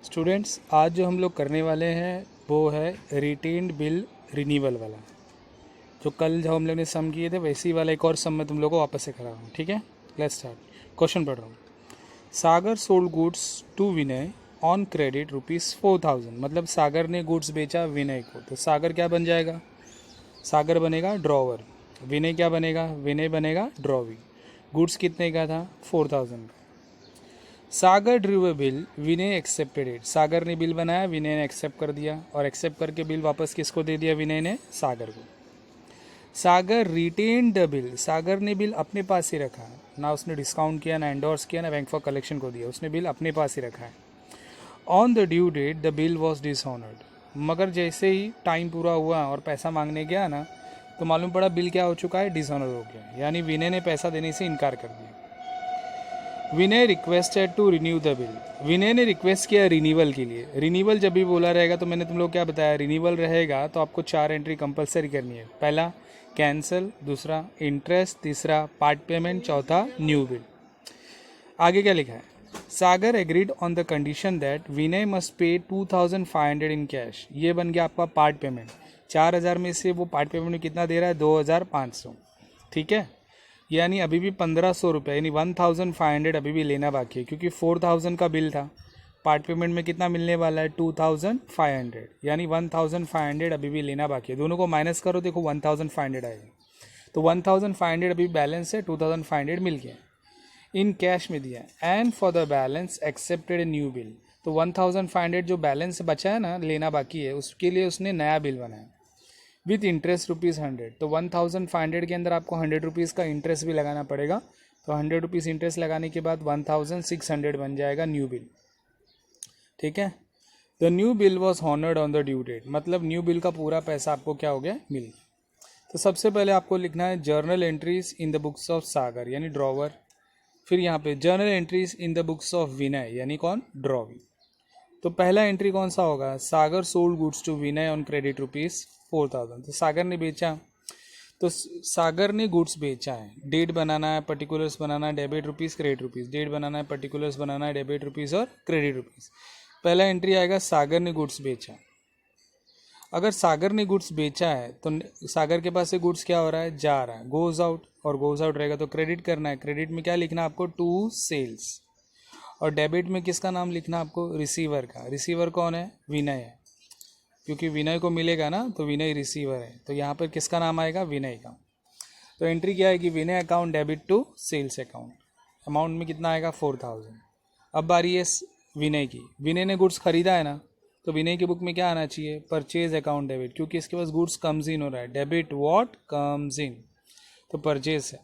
Students, आज जो हम लोग करने वाले हैं वो है रिटेन्ड बिल रिन्यूअल वाला। जो कल जो हम लोग ने सम किए थे वैसे ही वाला एक और सम मैं तुम लोगों को वापस से करा रहा हूँ। ठीक है, लेट्स स्टार्ट। क्वेश्चन पढ़ रहा हूँ। Sagar sold goods to Vinay on credit ₹4,000। मतलब सागर ने गुड्स बेचा विनय को, तो सागर क्या बन जाएगा? सागर बनेगा ड्रॉवर। विनय क्या बनेगा? विनय बनेगा ड्रॉवी। गुड्स कितने का था? 4,000 का। Sagar drew a bill, Vinay accepted it. Sagar ने बिल बनाया, विनय ने एक्सेप्ट कर दिया, और एक्सेप्ट करके बिल वापस किसको दे दिया? विनय ने सागर को। सागर रिटेन द बिल, सागर ने बिल अपने पास ही रखा, ना उसने डिस्काउंट किया, ना एंडोर्स किया, ना बैंक फॉर कलेक्शन को दिया, उसने बिल अपने पास ही रखा है। On the due date the bill was dishonoured. मगर जैसे ही टाइम पूरा हुआ और पैसा मांगने गया ना, तो मालूम पड़ा बिल क्या हो चुका है? डिसऑनर हो गया, यानी विनय ने पैसा देने से इनकार कर दिया। Vinay requested to renew the bill, Vinay ने रिक्वेस्ट किया रिन्यूअल के लिए। रिन्यूअल जब भी बोला रहेगा तो मैंने तुम लोग क्या बताया, रिन्यूअल रहेगा तो आपको 4 एंट्री कंपलसरी करनी है। पहला कैंसिल, दूसरा इंटरेस्ट, तीसरा पार्ट पेमेंट, चौथा न्यू बिल। आगे क्या लिखा है? Sagar agreed on the condition that Vinay must pay 2,500 in cash. ये बन गया आपका पार्ट पेमेंट। 4,000 में से वो पार्ट पेमेंट में कितना दे रहा है? 2,500। ठीक है, यानी अभी भी 1,500 रुपये, यानी 1,500 अभी भी लेना बाकी है, क्योंकि 4,000 का बिल था। पार्ट पेमेंट में कितना मिलने वाला है? 2,500, यानी 1,500 अभी भी लेना बाकी है। दोनों को माइनस करो, देखो 1,500 आएगा। तो 1,500 अभी बैलेंस है, 2,500 मिल गया, इन कैश में दिया। And for the balance accepted a new bill. तो 1,500 जो बैलेंस बचा है ना, लेना बाकी है, उसके लिए उसने नया बिल बनाया विथ इंटरेस्ट ₹100। तो 1,500 के अंदर आपको 100 रुपीज़ का इंटरेस्ट भी लगाना पड़ेगा। तो 100 रुपीज़ इंटरेस्ट लगाने के बाद 1,600 बन जाएगा न्यू बिल। ठीक है, the new bill was honoured on the due date. मतलब न्यू बिल का पूरा पैसा आपको क्या हो गया? मिल गया। तो सबसे पहले आपको लिखना है journal entries in the books of Sagar, यानी ड्रॉवर। फिर यहाँ पे journal entries in the books of Vinay, यानी कौन? ड्रॉवी। तो पहला एंट्री कौन सा होगा? Sagar sold goods to Vinay on credit ₹4,000। तो सागर ने बेचा, तो सागर ने गुड्स बेचा है। डेट बनाना है, पर्टिकुलर्स बनाना है, debit rupees, credit rupees. Date बनाना है, पर्टिकुलर्स बनाना है, डेबिट रुपीज़ और क्रेडिट रुपीज़। पहला एंट्री आएगा सागर ने गुड्स बेचा। अगर सागर ने गुड्स बेचा है तो सागर के पास से गुड्स क्या हो रहा है? जा रहा है, गोज आउट। और गोज आउट रहेगा तो क्रेडिट करना है। क्रेडिट में क्या लिखना है आपको? To sales. और डेबिट में किसका नाम लिखना आपको? रिसीवर का। रिसीवर कौन है? विनय है, क्योंकि विनय को मिलेगा ना, तो विनय रिसीवर है, तो यहाँ पर किसका नाम आएगा? विनय का। तो एंट्री क्या आएगी? Vinay account debit to sales account. Amount में कितना आएगा? 4,000। अब बारी है विनय की। विनय ने गुड्स खरीदा है ना, तो विनय की बुक में क्या आना चाहिए? परचेज अकाउंट डेबिट, क्योंकि इसके पास गुड्स कम्स इन हो रहा है। Debit what? कम्स इन, तो परचेज है,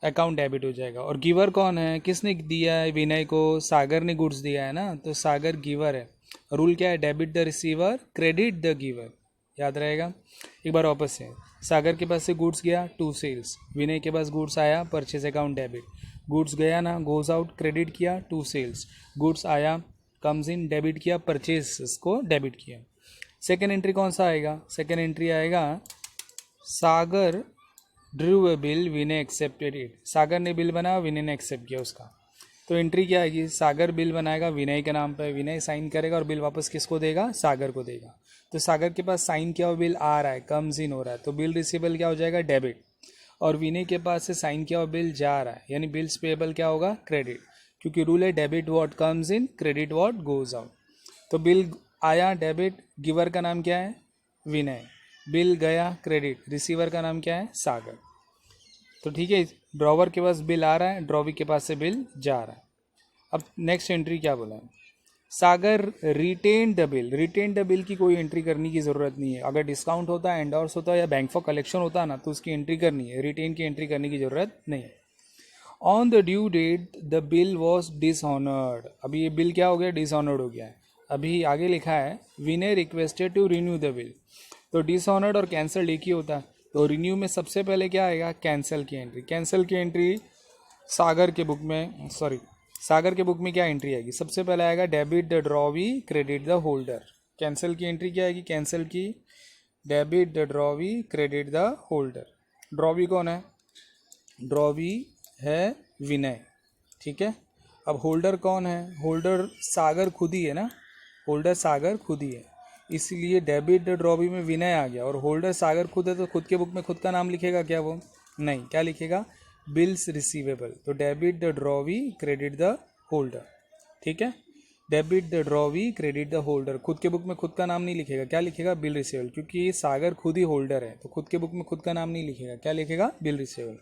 अकाउंट डेबिट हो जाएगा। और गिवर कौन है? किसने दिया है विनय को? सागर ने गुड्स दिया है ना, तो सागर गिवर है। रूल क्या है? Debit the receiver, credit the giver. याद रहेगा। एक बार वापस से, सागर के पास से गुड्स गया, टू सेल्स। विनय के पास गुड्स आया, परचेज अकाउंट डेबिट। गुड्स गया ना, गोज आउट, क्रेडिट किया, टू सेल्स। गुड्स आया, कम्स इन, डेबिट किया, परचेज को डेबिट किया। सेकेंड एंट्री कौन सा आएगा? सेकेंड एंट्री आएगा Sagar drew a bill, Vinay accepted it. Sagar ने बिल बनाया, विनय ने एक्सेप्ट किया उसका। तो एंट्री क्या आएगी? सागर बिल बनाएगा विनय के नाम पर, विनय साइन करेगा और बिल वापस किसको देगा? सागर को देगा। तो सागर के पास साइन किया हुआ बिल आ रहा है, कम्स इन हो रहा है, तो बिल रिसीवेबल क्या हो जाएगा? डेबिट। और विनय के पास से साइन किया हुआ बिल जा रहा है, यानी बिल्स पेएबल क्या होगा? क्रेडिट, क्योंकि रूल है debit what comes in, credit what goes out. तो बिल आया डेबिट, गिवर का नाम क्या है? विनय। बिल गया क्रेडिट, रिसीवर का नाम क्या है? सागर। तो ठीक है, ड्रॉवर के पास बिल आ रहा है, ड्रॉवी के पास से बिल जा रहा है। अब नेक्स्ट एंट्री क्या बोला है? Sagar retain the bill. Retain the bill की कोई एंट्री करने की ज़रूरत नहीं है। अगर डिस्काउंट होता है, एंडोर्स होता है या बैंक फॉर कलेक्शन होता है ना, तो उसकी एंट्री करनी है। रिटेन की एंट्री करने की ज़रूरत नहीं है। On the due date the bill was dishonoured. अभी ये बिल क्या हो गया? डिसऑनर्ड हो गया है। अभी आगे लिखा है Vinay requested to renew the bill. तो डिसऑनर्ड और कैंसल्ड एक ही होता है, तो रिन्यू में सबसे पहले क्या आएगा? कैंसिल की एंट्री। कैंसिल की एंट्री सागर के बुक में, सागर के बुक में क्या एंट्री आएगी? सबसे पहले आएगा debit the drawee, credit the holder. Cancel की एंट्री क्या आएगी? कैंसिल की debit the drawee, credit the holder. Drawee कौन है? ड्रॉवी है विनय। ठीक है, अब होल्डर कौन है? होल्डर सागर खुद ही है ना, होल्डर सागर खुद ही है, इसलिए डेबिट द ड्रॉ बी में विनय आ गया, और होल्डर सागर खुद है तो खुद के बुक में खुद का नाम लिखेगा क्या? वो नहीं, क्या लिखेगा? Bills receivable. तो debit the drawee credit the holder, ठीक है। Debit the drawee credit the holder, खुद के बुक में खुद का नाम नहीं लिखेगा, क्या लिखेगा? बिल रिसीवेबल, क्योंकि सागर खुद ही होल्डर है तो खुद के बुक में खुद का नाम नहीं लिखेगा, क्या लिखेगा? Bill receivable.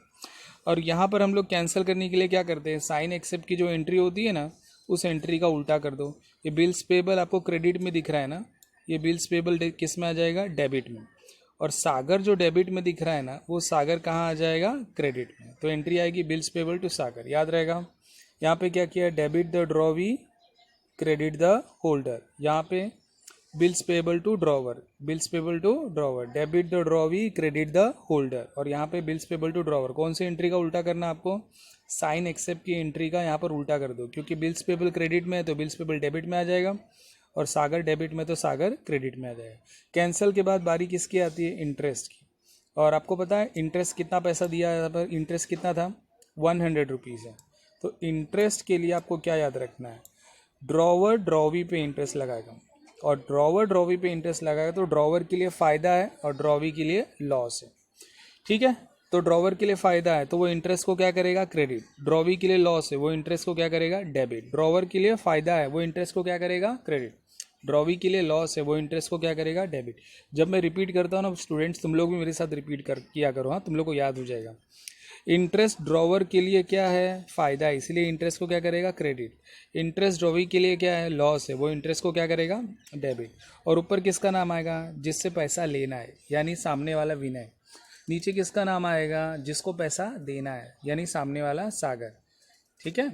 और यहाँ पर हम लोग कैंसिल करने के लिए क्या करते हैं? साइन एक्सेप्ट की जो एंट्री होती है ना, उस एंट्री का उल्टा कर दो। ये बिल्स पेबल आपको क्रेडिट में दिख रहा है ना, ये बिल्स पेबल किस में आ जाएगा? डेबिट में। और सागर जो डेबिट में दिख रहा है ना, वो सागर कहाँ आ जाएगा? क्रेडिट में। तो एंट्री आएगी बिल्स पेबल टू सागर, याद रहेगा। यहाँ पे क्या किया? Debit the drawee credit the holder, यहाँ पे bills payable to drawer, bills payable to drawer, debit the drawee credit the holder, और यहाँ पे बिल्स पेबल टू ड्रॉवर। कौन सी एंट्री का उल्टा करना आपको? साइन एक्सेप्ट की एंट्री का यहाँ पर उल्टा कर दो, क्योंकि बिल्स पेबल क्रेडिट में है तो बिल्स पेबल डेबिट में आ जाएगा, और सागर डेबिट में तो सागर क्रेडिट में आ जाएगा। कैंसिल के बाद बारी किसकी आती है? इंटरेस्ट की। और आपको पता है इंटरेस्ट कितना पैसा दिया है यहाँ पर? इंटरेस्ट कितना था? 100 रुपीज़ है। तो इंटरेस्ट के लिए आपको क्या याद रखना है? ड्रॉवर ड्रॉवी पे इंटरेस्ट लगाएगा, और ड्रॉवर ड्रॉवी पे इंटरेस्ट लगाएगा तो ड्रॉवर के लिए फ़ायदा है और ड्रॉवी के लिए लॉस है, ठीक है। तो ड्रॉवर के लिए फ़ायदा है तो वो इंटरेस्ट को क्या करेगा? क्रेडिट। ड्रॉवी के लिए लॉस है, वो इंटरेस्ट को क्या करेगा? डेबिट। ड्रॉवर के लिए फ़ायदा है, वो इंटरेस्ट को क्या करेगा? क्रेडिट। ड्रॉवी के लिए लॉस है, वो इंटरेस्ट को क्या करेगा? डेबिट। जब मैं रिपीट करता हूँ ना स्टूडेंट्स, तुम लोग भी मेरे साथ रिपीट किया करो, हाँ, तुम लोग को याद हो जाएगा। इंटरेस्ट ड्रॉवर के लिए क्या है? फ़ायदा है, इसलिए इंटरेस्ट को क्या करेगा? क्रेडिट। इंटरेस्ट ड्रॉवी के लिए क्या है? लॉस है, वो इंटरेस्ट को क्या करेगा? डेबिट। और ऊपर किसका नाम आएगा? जिससे पैसा लेना है, यानी सामने वाला विनय। नीचे किसका नाम आएगा? जिसको पैसा देना है, यानी सामने वाला सागर, ठीक है।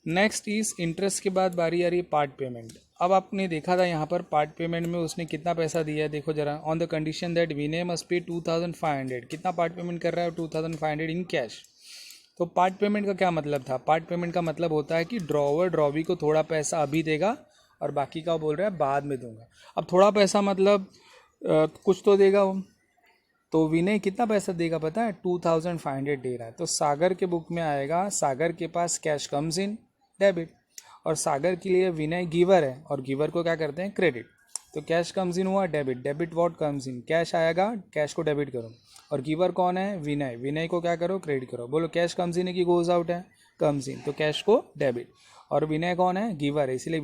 नेक्स्ट इज इंटरेस्ट के बाद बारी आ रही है पार्ट पेमेंट। अब आपने देखा था यहाँ पर पार्ट पेमेंट में उसने कितना पैसा दिया है, देखो जरा। On the condition that Vinay must पे 2500, कितना पार्ट पेमेंट कर रहा है? 2500 इन कैश। तो पार्ट पेमेंट का क्या मतलब था? पार्ट पेमेंट का मतलब होता है कि ड्रॉवर ड्रॉवी को थोड़ा पैसा अभी देगा और बाकी का बोल रहा है बाद में दूंगा। अब थोड़ा पैसा मतलब कुछ तो देगा वो, तो विनय कितना पैसा देगा पता है? 2500 दे रहा है। तो सागर के बुक में आएगा, सागर के पास कैश कम्स इन डेबिट, और सागर के लिए विनय गिवर है और गिवर को क्या करते हैं? क्रेडिट। तो कैश कम्स इन हुआ debit, debit what comes in? Cash आएगा, कैश को डेबिट करो, और गिवर कौन है? विनय, विनय को क्या करो? क्रेडिट करो। बोलो कैश कम्स इन है कि गोज आउट है? कम्स इन, तो कैश को डेबिट, और विनय कौन है? गिवर है, इसलिए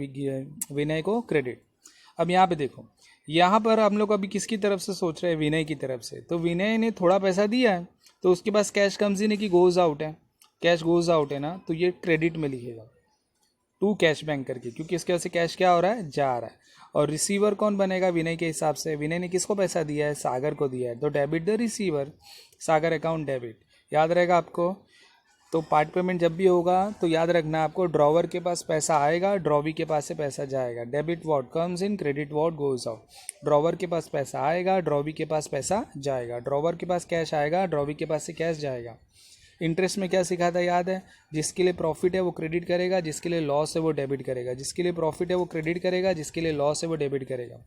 विनय को क्रेडिट। अब यहाँ पे देखो, यहाँ पर हम लोग अभी किसकी तरफ से सोच रहे हैं? विनय की तरफ से। तो विनय ने थोड़ा पैसा दिया है तो उसके पास कैश कम्स इन है कि गोज आउट है? कैश गोज आउट है ना, तो ये क्रेडिट में लिखेगा टू कैश बैंक करके, क्योंकि इसके वजह से कैश क्या हो रहा है? जा रहा है। और रिसीवर कौन बनेगा? विनय के हिसाब से। विनय ने किसको पैसा दिया है? सागर को दिया है, तो debit the receiver, Sagar account debit, याद रहेगा आपको। तो पार्ट पेमेंट जब भी होगा तो याद रखना आपको, ड्रॉवर के पास पैसा आएगा, ड्रॉवी के पास से पैसा जाएगा। Debit what comes in, credit what goes out. Drawer के पास पैसा आएगा, ड्रॉवी के पास पैसा जाएगा। ड्रॉवर के पास कैश आएगा, ड्रॉवी के पास से कैश जाएगा। इंटरेस्ट में क्या सीखा था याद है? जिसके लिए प्रॉफिट है वो क्रेडिट करेगा, जिसके लिए लॉस है वो डेबिट करेगा। जिसके लिए प्रॉफिट है वो क्रेडिट करेगा, जिसके लिए लॉस है वो डेबिट करेगा,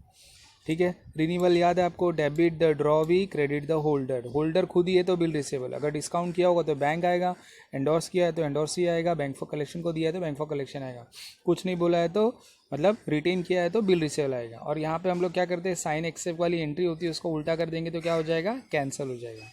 ठीक है। रिन्यूअल याद है आपको? Debit the drawee credit the holder, holder खुद ही है तो बिल रिसीवेबल। अगर डिस्काउंट किया होगा तो बैंक आएगा, एंडोर्स किया है तो एंडोर्स ही आएगा, बैंक फॉर कलेक्शन को दिया है तो बैंक फॉर कलेक्शन आएगा, कुछ नहीं बोला है तो मतलब रिटेन किया है तो बिल रिसीवेबल आएगा। और यहाँ पे हम लोग क्या करते हैं? साइन एक्सेप्ट वाली एंट्री होती है उसको उल्टा कर देंगे तो क्या हो जाएगा? कैंसिल हो जाएगा।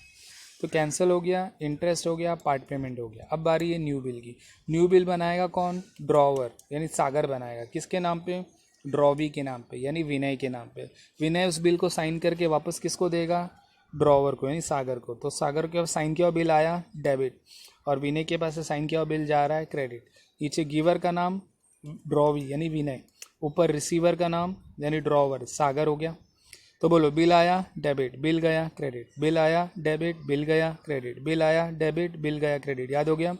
तो कैंसिल हो गया, इंटरेस्ट हो गया, पार्ट पेमेंट हो गया। अब बारी है न्यू बिल की। न्यू बिल बनाएगा कौन? ड्रॉवर यानी सागर बनाएगा। किसके नाम पे? ड्रॉवी के नाम पे, यानी विनय के नाम पे। विनय उस बिल को साइन करके वापस किसको देगा? ड्रॉवर को, यानी सागर को। तो सागर के पास साइन किया हुआ बिल आया डेबिट, और विनय के पास से साइन किया हुआ बिल जा रहा है क्रेडिट। नीचे गिवर का नाम ड्रॉवी यानी विनय, ऊपर रिसीवर का नाम यानी ड्रॉवर सागर हो गया। तो बोलो बिल आया डेबिट, बिल गया क्रेडिट, बिल आया डेबिट, बिल गया क्रेडिट, बिल आया डेबिट, बिल गया क्रेडिट। याद हो गया?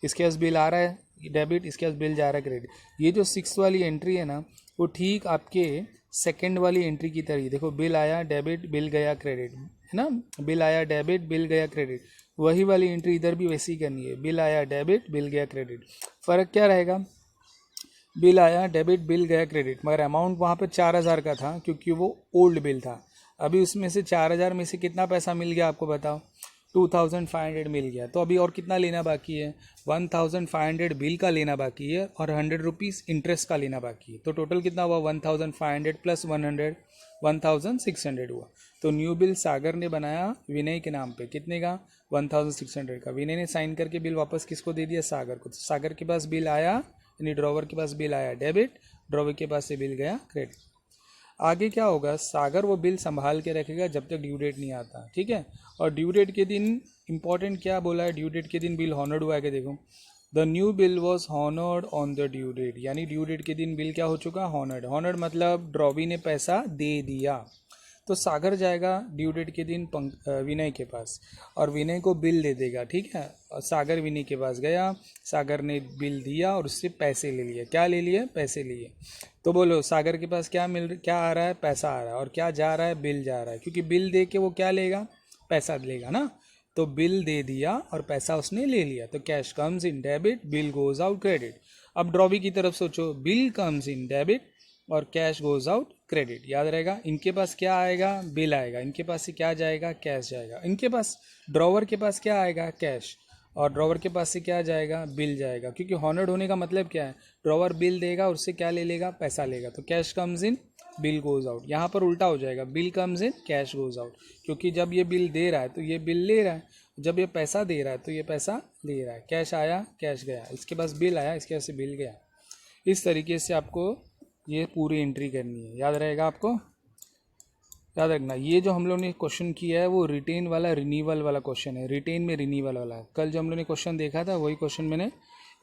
इसके पास बिल आ रहा है डेबिट, इसके पास बिल जा रहा है क्रेडिट। ये जो 6 वाली एंट्री है ना, वो ठीक आपके सेकंड वाली एंट्री की तरह। देखो बिल आया डेबिट, बिल गया क्रेडिट, है ना। बिल आया डेबिट, बिल गया क्रेडिट, वही वाली एंट्री इधर भी वैसी ही करनी है। बिल आया डेबिट, बिल गया क्रेडिट। फ़र्क क्या रहेगा? बिल आया डेबिट, बिल गया क्रेडिट, मगर अमाउंट वहाँ पे 4000 का था क्योंकि वो ओल्ड बिल था। अभी उसमें से 4000 में से कितना पैसा मिल गया आपको बताओ? 2500 मिल गया। तो अभी और कितना लेना बाकी है? 1500 बिल का लेना बाकी है और 100 रुपीज़ इंटरेस्ट का लेना बाकी है। तो टोटल कितना हुआ? 1500 प्लस 100 1600 हुआ। तो न्यू बिल सागर ने बनाया विनय के नाम पे, कितने का? 1600 का। विनय ने साइन करके बिल वापस किसको दे दिया? सागर को। तो सागर के पास बिल आया, यानी ड्रॉवर के पास बिल आया डेबिट, ड्रॉवर के पास से बिल गया क्रेडिट। आगे क्या होगा? सागर वो बिल संभाल के रखेगा जब तक ड्यू डेट नहीं आता, ठीक है। और ड्यू डेट के दिन इंपॉर्टेंट क्या बोला है? ड्यू डेट के दिन बिल हॉनर्ड हुआ है कि देखो, the new bill was honoured on the due date, यानी ड्यू डेट के दिन बिल क्या हो चुका? हॉनर्ड। हॉनर्ड मतलब ड्रॉवी ने पैसा दे दिया। तो सागर जाएगा ड्यू डेट के दिन विनय के पास और विनय को बिल दे देगा, ठीक है। और सागर विनय के पास गया, सागर ने बिल दिया और उससे पैसे ले लिए। क्या ले लिए? पैसे लिए। तो बोलो सागर के पास क्या आ रहा है? पैसा आ रहा है। और क्या जा रहा है? बिल जा रहा है, क्योंकि बिल दे के वो क्या लेगा? पैसा लेगा ना। तो बिल दे दिया और पैसा उसने ले लिया। तो cash comes in debit, bill goes out credit. अब ड्रॉवी की तरफ सोचो, बिल कम्स इन डेबिट और कैश गोज आउट क्रेडिट। याद रहेगा, इनके पास क्या आएगा? बिल आएगा। इनके पास से क्या जाएगा? कैश जाएगा। इनके पास ड्रॉवर के पास क्या आएगा? कैश। और ड्रॉवर के पास से क्या जाएगा? बिल जाएगा। क्योंकि हॉनर्ड होने का मतलब क्या है? ड्रॉवर बिल देगा, उससे क्या ले लेगा? पैसा लेगा। तो cash comes in, bill goes out. यहाँ पर उल्टा हो जाएगा, बिल कम्स इन, कैश गोज आउट। क्योंकि जब ये बिल दे रहा है तो ये बिल ले रहा है, जब ये पैसा दे रहा है तो ये पैसा ले रहा है। कैश आया, कैश गया। इसके पास बिल आया, इसके पास से बिल गया। इस तरीके से आपको ये पूरी एंट्री करनी है। याद रहेगा आपको? याद रखना, ये जो हम लोग ने क्वेश्चन किया है वो रिटेन वाला रिनीवल वाला क्वेश्चन है। रिटेन में रिनीवल वाला है। कल जो हम लोग ने क्वेश्चन देखा था वही क्वेश्चन मैंने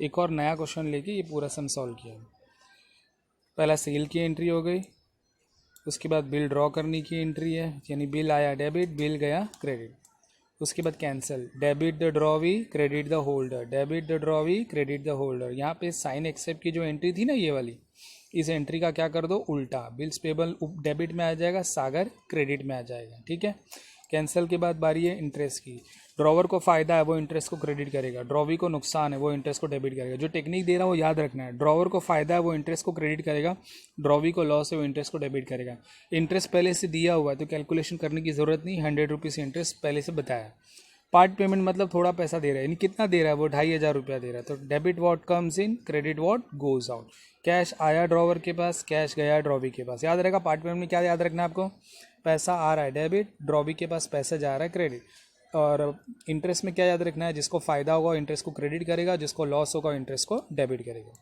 एक और नया क्वेश्चन लेके ये पूरा सम सॉल्व किया। पहला सेल की एंट्री हो गई, उसके बाद बिल ड्रॉ करने की एंट्री है, यानी बिल आया डेबिट, बिल गया क्रेडिट। उसके बाद cancel, debit the drawee, credit the holder, debit the drawee, credit the holder. यहाँ पे साइन एक्सेप्ट की जो एंट्री थी ना ये वाली, इस एंट्री का क्या कर दो? उल्टा। बिल्स पेबल डेबिट में आ जाएगा, सागर क्रेडिट में आ जाएगा, ठीक है। कैंसिल के बाद बारी है इंटरेस्ट की। ड्रॉवर को फायदा है वो इंटरेस्ट को क्रेडिट करेगा, ड्रॉवी को नुकसान है वो इंटरेस्ट को डेबिट करेगा। जो टेक्निक दे रहा है वो याद रखना है। ड्रॉवर को फायदा है वो इंटरेस्ट को क्रेडिट करेगा, ड्रॉवी को लॉस है वो इंटरेस्ट को डेबिट करेगा। इंटरेस्ट पहले से दिया हुआ है तो कैलकुलेशन करने की ज़रूरत नहीं, 100 रुपीज़ इंटरेस्ट पहले से बताया। पार्ट पेमेंट मतलब थोड़ा पैसा दे रहा है, यानी कितना दे रहा है? वो 2500 रुपया दे रहा है। तो debit what comes in, credit what goes out. Cash आया ड्रॉवर के पास, कैश गया ड्रॉवी के पास। याद रहेगा पार्ट पेमेंट में क्या याद रखना है आपको? पैसा आ रहा है डेबिट, ड्रॉवी के पास पैसा जा रहा है क्रेडिट। और इंटरेस्ट में क्या याद रखना है? जिसको फ़ायदा होगा इंटरेस्ट को क्रेडिट करेगा, जिसको लॉस होगा इंटरेस्ट को डेबिट करेगा।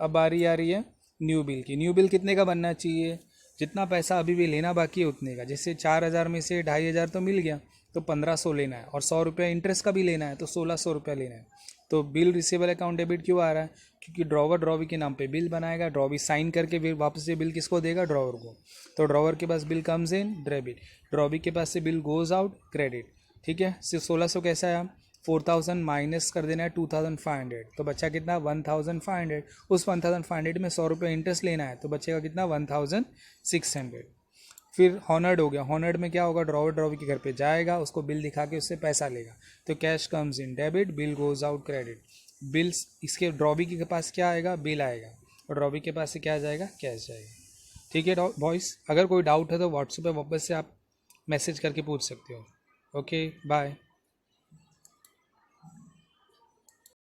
अब बारी आ रही है न्यू बिल की। न्यू बिल कितने का बनना चाहिए? जितना पैसा अभी भी लेना बाकी है उतने का। जैसे 4000 में से 2500 तो मिल गया, तो 1500 लेना है और 100 रुपया इंटरेस्ट का भी लेना है, तो 1600 रुपया लेना है। तो बिल रिसीवेबल अकाउंट डेबिट क्यों आ रहा है? क्योंकि ड्रॉवर ड्रॉवी के नाम पे बिल बनाएगा, ड्रॉवी साइन करके बिल वापस से बिल किसको देगा? ड्रॉवर को। तो ड्रॉवर के पास bill comes in debit, drawee के पास से बिल गोज आउट क्रेडिट, ठीक है। सिर्फ 1600 कैसा है? 4000 माइनस कर देना है 2500, तो बच्चा कितना? 1500। उस 1500 में 100 रुपये इंटरेस्ट लेना है, तो बचेगा कितना? 1600। फिर हॉनर्ड हो गया। हॉनर्ड में क्या होगा? ड्रॉवर ड्रॉवी के घर पे जाएगा, उसको बिल दिखा के उससे पैसा लेगा। तो cash comes in debit, bill goes out credit. Bills इसके ड्रॉवी के पास क्या आएगा? बिल आएगा और ड्रॉवी के पास से क्या जाएगा? कैश जाएगा, ठीक है बॉयस। अगर कोई डाउट है तो व्हाट्सएप पे वापस से आप मैसेज करके पूछ सकते हो। Okay bye.